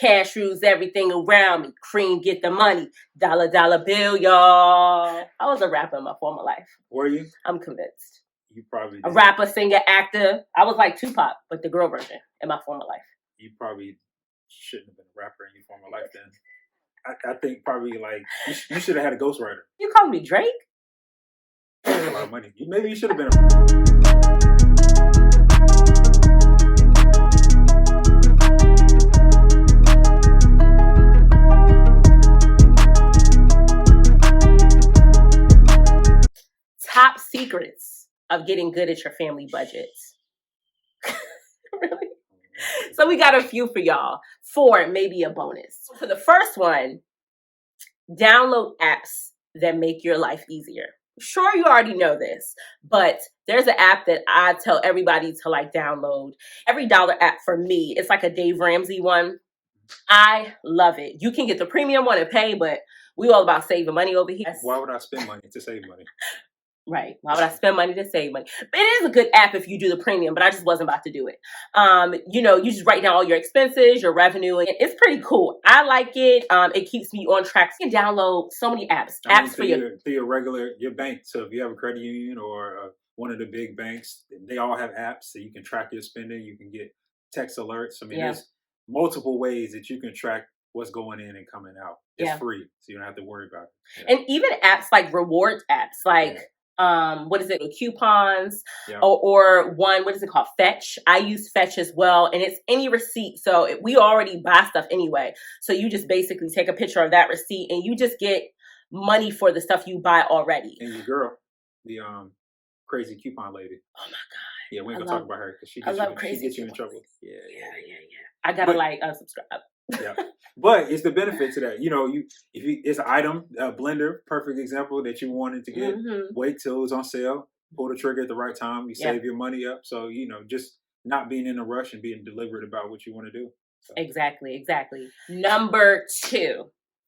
cashews, everything around me. Cream, get the money. Dollar, dollar bill, y'all. I was a rapper in my former life. Were you? I'm convinced. You probably did. A rapper, singer, actor. I was like Tupac, but the girl version in my former life. You probably shouldn't have been a rapper in your former life then. I think probably like you should have had a ghostwriter. You called me Drake? That's a lot of money. Maybe you should have been Top secrets of getting good at your family budgets. Really? So we got a few for y'all. 4, maybe a bonus. For the first one, download apps that make your life easier. Sure, you already know this, but there's an app that I tell everybody to like download. Every dollar app for me, it's like a Dave Ramsey one. I love it. You can get the premium one and pay, but we all about saving money over here. Why would I spend money to save money? Right. Why would I spend money to save money? But it is a good app if you do the premium, but I just wasn't about to do it. You just write down all your expenses, your revenue, and it's pretty cool. I like it. It keeps me on track. You can download so many apps. For your bank. So if you have a credit union or one of the big banks, they all have apps so you can track your spending. You can get text alerts. I mean, there's multiple ways that you can track what's going in and coming out. It's free, so you don't have to worry about it. And even apps like rewards apps, like what is it? Coupons or one, what is it called? Fetch. I use Fetch as well. And it's any receipt. So we already buy stuff anyway. So you just basically take a picture of that receipt and you just get money for the stuff you buy already. And your girl, the crazy coupon lady. Oh my God. Yeah, we ain't gonna talk about her because she gets you in trouble. Yeah. I gotta unsubscribe. Yeah, but it's the benefit to that. It's an item, a blender, perfect example that you wanted to get. Wait till it's on sale. Pull the trigger at the right time. You save your money up. So just not being in a rush and being deliberate about what you want to do. So. Exactly. Number 2.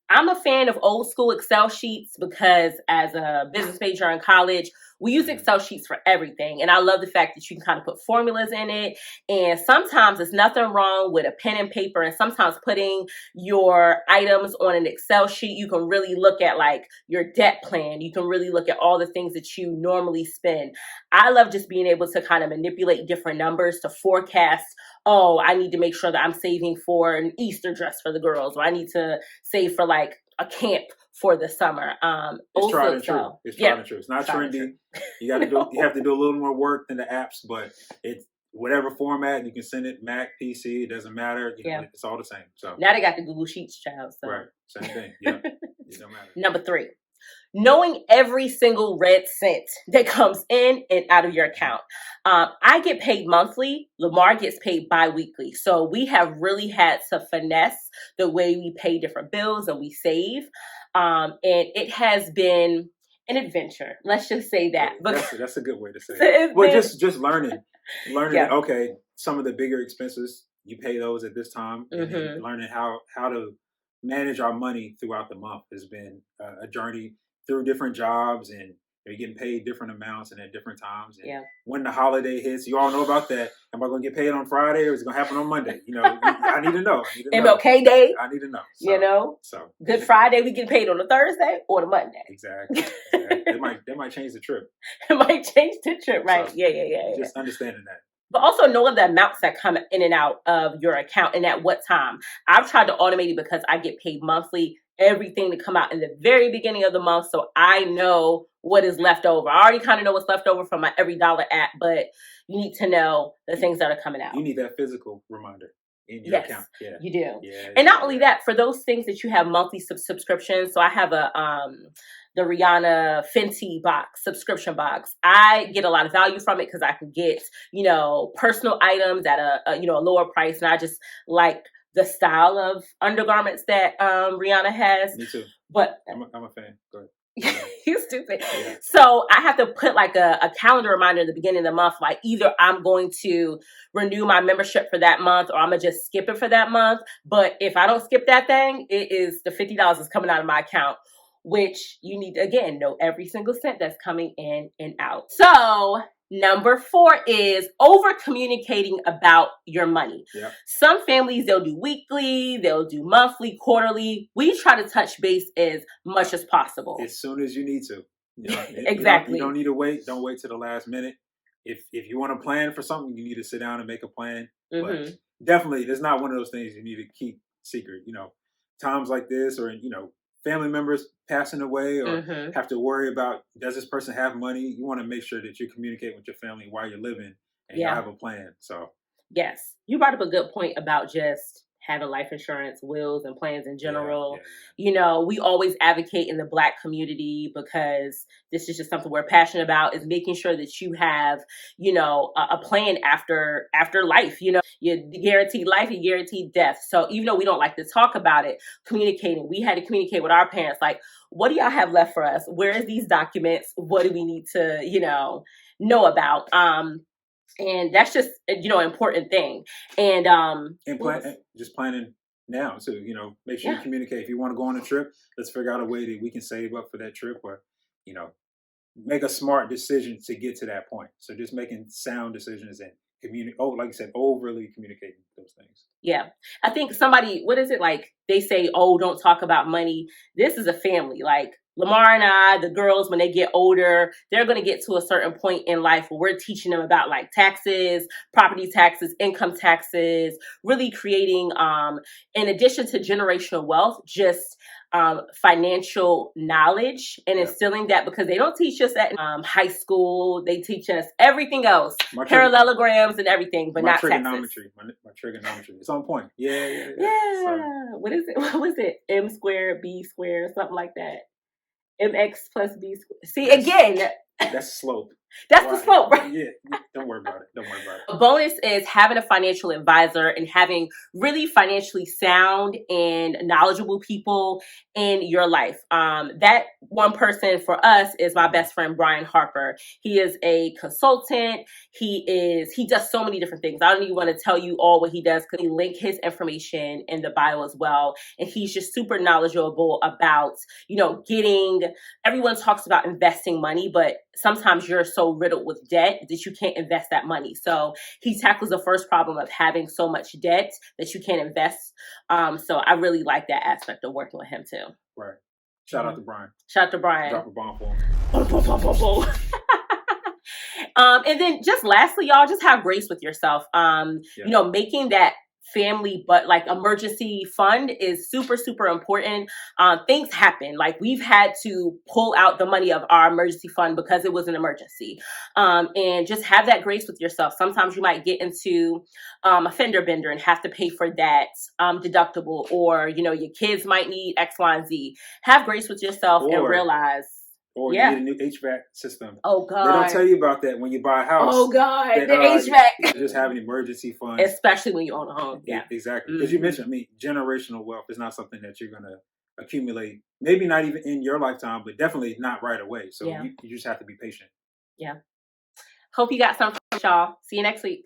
I'm a fan of old school Excel sheets because as a business major in college, we use Excel sheets for everything. And I love the fact that you can kind of put formulas in it. And sometimes there's nothing wrong with a pen and paper. And sometimes putting your items on an Excel sheet, you can really look at like your debt plan. You can really look at all the things that you normally spend. I love just being able to kind of manipulate different numbers to forecast, I need to make sure that I'm saving for an Easter dress for the girls, or I need to save for like a camp for the summer. It's tried and true. It's tried and true. It's not trendy. You got to do. You have to do a little more work than the apps, but it's whatever format you can send it. Mac, PC, it doesn't matter. It's all the same. So now they got the Google Sheets, child. So. Right, same thing. Yeah, it don't matter. Number 3. Knowing every single red cent that comes in and out of your account. I get paid monthly. Lamar gets paid bi-weekly. So we have really had to finesse the way we pay different bills and we save. And it has been an adventure. Let's just say that. That's a good way to say it. Well, just learning that, okay, some of the bigger expenses, you pay those at this time. And then learning how to manage our money throughout the month has been a journey through different jobs, and you're getting paid different amounts and at different times. And when the holiday hits, you all know about that. Am I going to get paid on Friday or is it going to happen on Monday? I need to know. MLK Day. I need to know. So Good Friday, we get paid on a Thursday or the Monday. Exactly. They might change the trip. It might change the trip, right? So, yeah. Just understanding that. But also knowing the amounts that come in and out of your account and at what time. I've tried to automate it because I get paid monthly. Everything to come out in the very beginning of the month, so I know what is left over. I already kind of know what's left over from my Every Dollar app, but you need to know the things that are coming out. You need that physical reminder in your account. Yeah, you do. Yeah, and not only that, for those things that you have monthly subscriptions. So I have the Rihanna Fenty box, subscription box. I get a lot of value from it because I can get, personal items at a lower price, and I just like the style of undergarments that Rihanna has. Me too. But I'm a fan. Go ahead. You stupid. Yeah. So I have to put like a calendar reminder at the beginning of the month, like either I'm going to renew my membership for that month or I'm going to just skip it for that month. But if I don't skip that thing, it is the $50 is coming out of my account, which you need to, again, know every single cent that's coming in and out. So Number 4 is over communicating about your money. Yep. Some families, they'll do weekly, they'll do monthly, quarterly. We try to touch base as much as possible. As soon as you need to. You know, exactly. You don't need to wait. Don't wait to the last minute. If you want to plan for something, you need to sit down and make a plan. Mm-hmm. But definitely, it's not one of those things you need to keep secret. You know, times like this, or family members passing away, or have to worry about, does this person have money? You want to make sure that you communicate with your family while you're living, and you have a plan. So yes, you brought up a good point about just having life insurance, wills, and plans in general. Yeah. We always advocate in the Black community, because this is just something we're passionate about, is making sure that you have, a plan after life. You're guaranteed life, you're guaranteed death. So even though we don't like to talk about it, communicating, we had to communicate with our parents, like, what do y'all have left for us? Where is these documents? What do we need to, know about? And that's just, an important thing. And just planning now. So, make sure you communicate. If you want to go on a trip, let's figure out a way that we can save up for that trip, or, make a smart decision to get to that point. So just making sound decisions and like you said, overly communicating those things. Yeah. I think somebody, what is it, like, they say, oh, don't talk about money. This is a family. Like, Lamar and I, the girls, when they get older, they're going to get to a certain point in life where we're teaching them about, like, taxes, property taxes, income taxes, really creating, in addition to generational wealth, just financial knowledge, and instilling that, because they don't teach us that in high school. They teach us everything else, parallelograms and everything, but not trigonometry. My trigonometry. It's on point. Yeah. So, what is it? What was it? M squared, B squared, something like that. MX plus B squared. See, again. That's slope. That's the slope, right? Yeah, don't worry about it. A bonus is having a financial advisor and having really financially sound and knowledgeable people in your life. That one person for us is my best friend, Brian Harper. He is a consultant. He does so many different things. I don't even want to tell you all what he does, because he link his information in the bio as well. And he's just super knowledgeable about, everyone talks about investing money, but sometimes you're so riddled with debt that you can't invest that money. So he tackles the first problem of having so much debt that you can't invest. So I really like that aspect of working with him too. Right. Shout out to Brian. Shout out to Brian. Drop a bomb for him. And then just lastly, y'all, just have grace with yourself. Making that family, but like emergency fund is super, super important. Things happen. Like, we've had to pull out the money of our emergency fund because it was an emergency. And just have that grace with yourself. Sometimes you might get into a fender bender and have to pay for that deductible, or, your kids might need X, Y, and Z. Have grace with yourself and realize. Or you need a new HVAC system. Oh, God. They don't tell you about that when you buy a house. Oh, God. The HVAC. Just have an emergency fund. Especially when you own a home. Yeah. Exactly. Because you mentioned, generational wealth is not something that you're going to accumulate. Maybe not even in your lifetime, but definitely not right away. So you just have to be patient. Yeah. Hope you got something, y'all. See you next week.